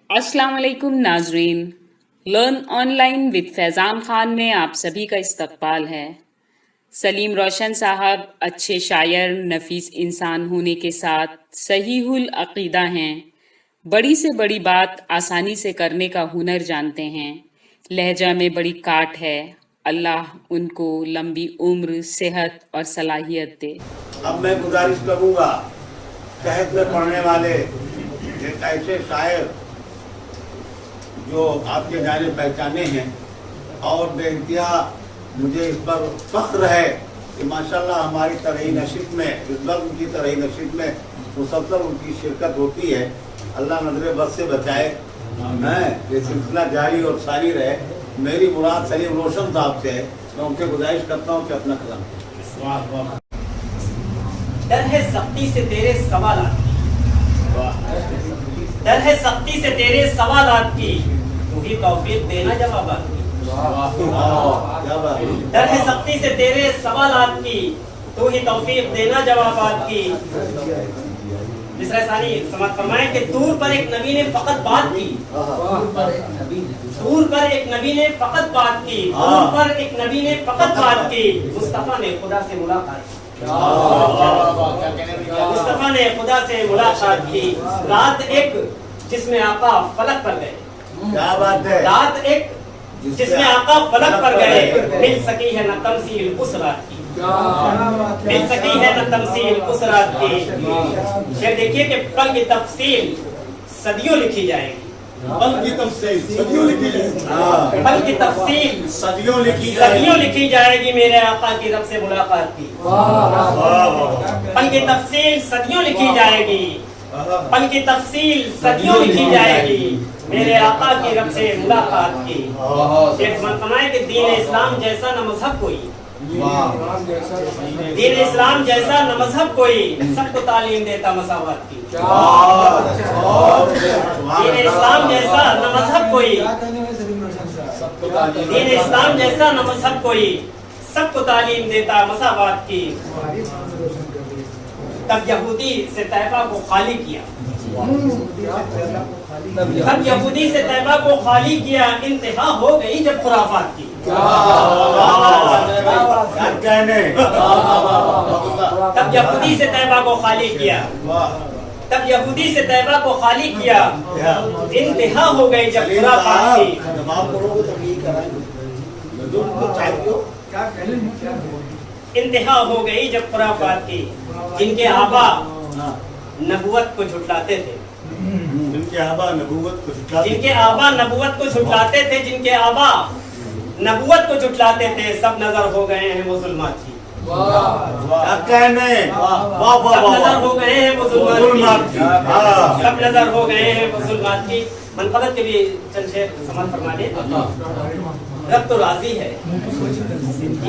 अस्सलाम वालेकुम नाजरीन। Learn online with Faizan Khan में आप सभी का इस्तकबाल है। सलीम रोशन साहब अच्छे शायर, नफीस इंसान होने के साथ सहीहुल अकीदा हैं। बड़ी से बड़ी बात आसानी से करने का हुनर जानते हैं। लहजा में बड़ी काट है। अल्लाह उनको लंबी उम्र, सेहत और सलाहियत दे। अब मैं गुजारिश करूंगा शहद में पढ़ने वाले एक ऐसे शायर जो आपके जाने पहचाने हैं और बेइंतहा मुझे इस पर फख्र है कि माशाल्लाह हमारी तरही नशीब में, इस वक्त उनकी तरही नशीब में मुसलसल उनकी शिरकत होती है। अल्लाह नजर बद से बचाए, ये सिलसिला जारी और सारी रहे। मेरी मुराद सलीम रोशन साहब से है। मैं उनसे गुजारिश करता हूँ कि अपना कलम। डर है सख्ती से तेरे सवालात की, डर है सख्ती से तेरे सवालात की, तू ही तौफीक देना जवाबात की। डर है सख्ती से तेरे सवालात की, तू ही तौफीक देना जवाबात की। मिसरा सानी समात फरमाए कि दूर पर एक नबी ने फकत बात की, दूर पर एक नबी ने फकत बात की, दूर पर एक नबी ने फकत बात की। मुस्तफा ने खुदा से मुलाकात की, मुस्तफा ने खुदा से मुलाकात की। रात एक जिसमें आका फलक पर गए, क्या बात है। रात एक जिसमें आका फलक पर गए, मिल सकी है न तमसील उस रात की, मिल सकी है न तमसील उस रात की। शेर देखिए कि पल की तफसील सदियों लिखी जाएगी, पल की तफसील सदियों लिखी जाएगी, पल की तफसील सदियों लिखी जाएगी मेरे आका की रब से मुलाकात की। पल की तफसील सदियों लिखी जाएगी, पल की तफसील सदियों लिखी जाएगी मेरे आका की रब से मुलाकात की। शेख फरमाए कि दीन इस्लाम जैसा न मजहब कोई, दीन इस्लाम जैसा न मजहब कोई, सबको तालीम देता मसावत की। दीन इस्लाम जैसा न मजहब कोई, दीन इस्लाम जैसा न मजहब कोई, सबको तालीम देता मसावत की। तब यहूदी से तैबा को खाली किया, तब यहूदी से तैबा को खाली किया, इंतहा हो गई जब खुराफात की। तब यहूदी से तैबा को खाली किया, तब यहूदी से तैबा को खाली किया, इंतहा हो गई जब खुराफात की। इंतहा हो गई जब खुराफात की। जिनके आबा नबुवत को झुटलाते थे, जिनके आबा नबूवत को झुटलाते, जिनके आबा नबुवत को झुटलाते थे, जिनके आबा नबुवत को झुटलाते थे, सब नजर हो गए हैं वो जुल्मात की। क्या कहने, सब नजर हो गए हैं वो जुल्मात की, सब नजर हो गए हैं वो जुल्मात की। मनकबत के भी चंद शेर समाप्त फरमा दे। रब तो राजी है,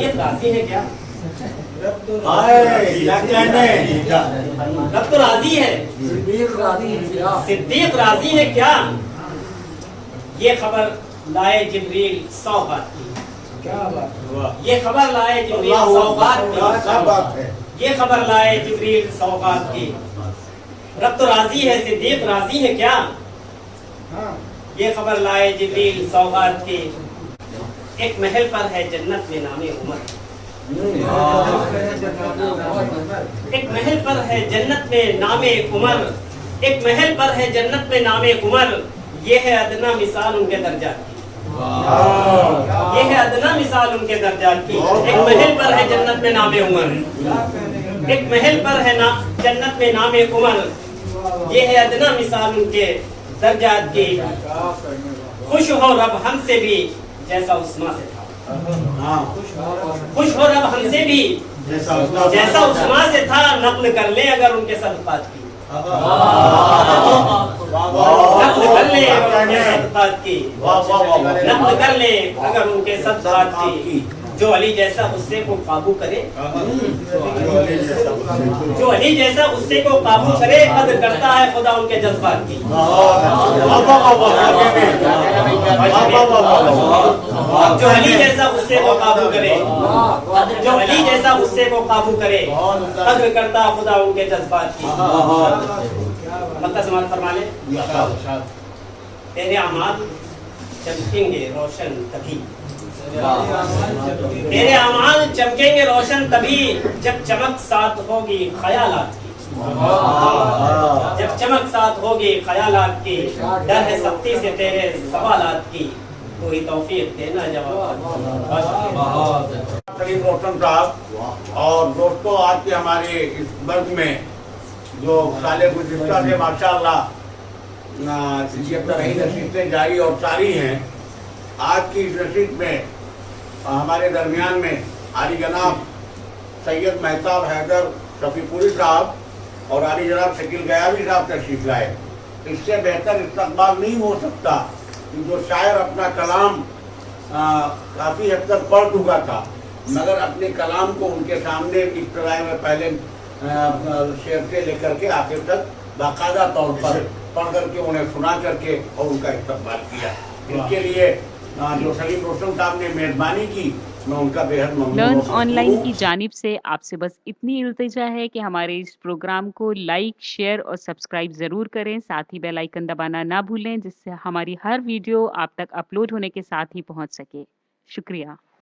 ये राजी है क्या? क्या कहने, रब तो राजी है, सिद्दीक राजी है क्या? ये खबर लाए जिब्रील सौगात की, ये खबर लाए जिब्रील सौगात की, ये खबर लाए जिब्रील सौगात की। रब तो राजी है, सिद्दीक राजी है क्या? ये खबर लाए जिब्रील सौगात की। एक महल पर है जन्नत में नामे उमर, एक महल पर है जन्नत में नामे उमर, एक महल पर है जन्नत में नामे उमर। ये है अदना मिसाल उनके दर्जात की, ये है अदना मिसाल उनके दर्जात की। एक महल पर है जन्नत में नामे उमर, एक महल पर है ना जन्नत में नामे उमर। ये है अदना मिसाल उनके दर्जात की। खुश हो रब हमसे भी जैसा उस्मा से था, खुश हो रब हमसे भी जैसा उस्मा से था। नक़्ल कर ले अगर उनके सदक़ात की, नक़्ल कर ले अगर उनके सदक़ात की, नक़्ल कर ले अगर उनके सदक़ात की। जो अली जैसा गुस्से को काबू करे, जो अली जैसा गुस्से को काबू करे, कदर करता है खुदा उनके जज्बात की। जो अली जैसा गुस्से को काबू करे, जो अली जैसा गुस्से को काबू करे, कदर करता है खुदा उनके जज्बात की। मक्का समात फरमा ले। तेरे अमाल चमकेंगे रोशन तभी, तेरे अमाल चमकेंगे रोशन तभी जब चमक साथ होगी ख्यालात की, जब चमक साथ होगी ख्यालात की, डर है सख्ती से तेरे सवालात की, तो ही तौफीक देना जवाब। सलीम रोशन साहब और दोस्तों, आज के हमारे इस वर्ग में जो साले गुज़िश्ता से माशाअल्लाह ये तरह नसीबें जारी और सारी हैं, आज की इस नसीब में हमारे दरमियान में आली जनाब सैयद महताब हैदर शफीपुरी साहब और आली जनाब शकील गयावी साहब तशरीफ लाए। इससे बेहतर इस्तकबाल नहीं हो सकता कि जो शायर अपना कलाम काफ़ी हद तक पढ़ चुका था, मगर अपने कलाम को उनके सामने इब्तिदाई में पहले शेर से लेकर के आखिर तक बाकायदा तौर पर पढ़ करके उन्हें सुना करके और उनका इस्तकबाल किया। इसके लिए जो सलीम रोशन साहब ने मेहरबानी की, मैं उनका बेहद ममनून लर्न हूँ। ऑनलाइन की जानिब से आपसे बस इतनी इल्तिजा है कि हमारे इस प्रोग्राम को लाइक, शेयर और सब्सक्राइब ज़रूर करें। साथ ही बेल आइकन दबाना ना भूलें, जिससे हमारी हर वीडियो आप तक अपलोड होने के साथ ही पहुंच सके। शुक्रिया।